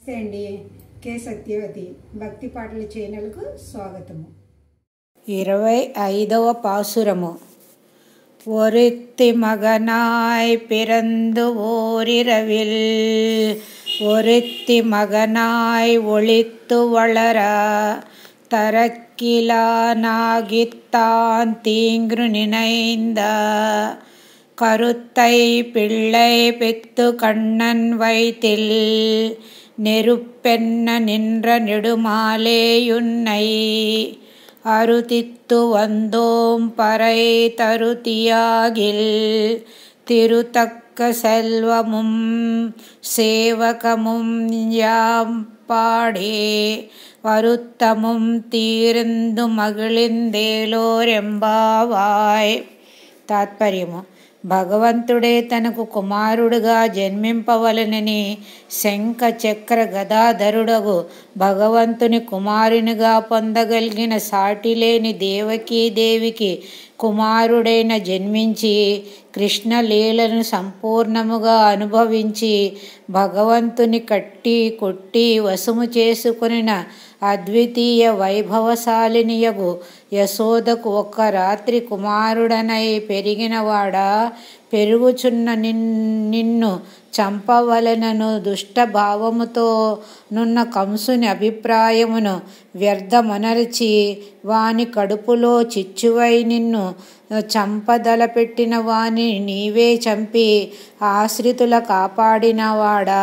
నమస్తే అండి. కే సత్యవతి భక్తి పాటల ఛానల్కు స్వాగతము. 25వ పాసురము. ஒருத்தி மகனாய் பிறந்து ஓரிரவில் ஒருத்தி மகனாய் ஒளித்து வளர தரக்கிலானாகித்தான் தீங்கு நினைந்த கருத்தை பிள்ளை பெத்து கண்ணன் வயிற்றில் நெருப்பென்ன நின்ற நெடுமாலேயுன்னை அருதித்து வந்தோம் பறை தருதியாகில் திருத்தக்க செல்வமும் சேவகமும் யாம் பாடே வருத்தமும் తీరిందు మగిళిందేలోరెంబావాయ్. తాత్పర్యము: భగవంతుడే తనకు కుమారుడుగా జన్మింపవలనని శంఖ చక్ర గదాధరుడగు భగవంతుని కుమారునిగా పొందగలిగిన సాటిలేని దేవకీదేవికి కుమారుడైన జన్మించి కృష్ణలీలను సంపూర్ణముగా అనుభవించి భగవంతుని కట్టి కొట్టి వశము చేసుకొనిన అద్వితీయ వైభవశాలినియగు యశోదకు ఒక్క రాత్రి కుమారుడనై పెరిగినవాడా, పెరుగుచున్న నిన్ను చంపవలనను దుష్టభావముతో నున్న కంసుని అభిప్రాయమును వ్యర్థమనర్చి వాని కడుపులో చిచ్చువై నిన్ను చంపదలపెట్టిన వాని నీవే చంపి ఆశ్రితుల కాపాడినవాడా,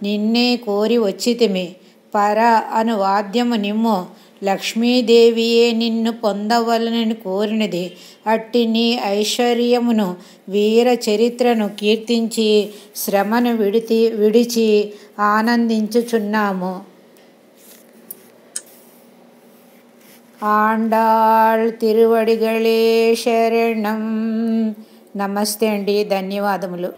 నిన్నే కోరి వచ్చితిమి. పర అను వాద్యము నిమ్ము. లక్ష్మీదేవియే నిన్ను పొందవలనని కోరినది. అట్టి నీ ఐశ్వర్యమును వీర చరిత్రను కీర్తించి శ్రమను విడిచి ఆనందించుచున్నాము. ఆండాళ్ తిరువడిగళే శరణం. నమస్తే అండి. ధన్యవాదములు.